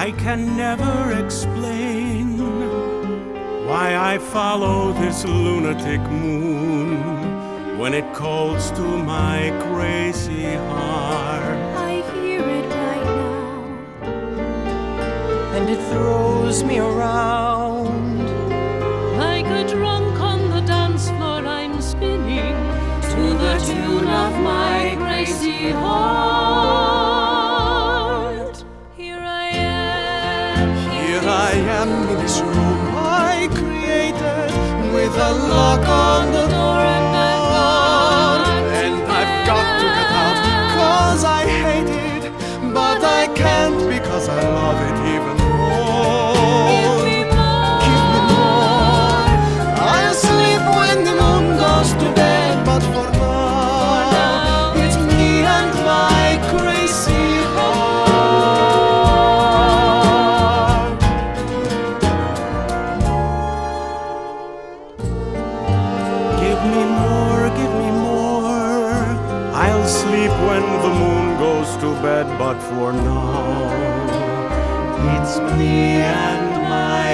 I can never explain why I follow this lunatic moon when it calls to my crazy heart. I hear it right now, and it throws me around. like a drunk on the dance floor. I'm spinning to the tune of my crazy heart. Here I am, Here I am in this room I created, with a lock on the door, and I've got to get out, 'cause I hate it, but I can't because I love it even more. Give me more. Give me more. I'll sleep when the moon goes to bed, but for now, it's me and my crazy heart. Give me more, give me more. I'll sleep when the moon goes to bed, but for now, it's me and my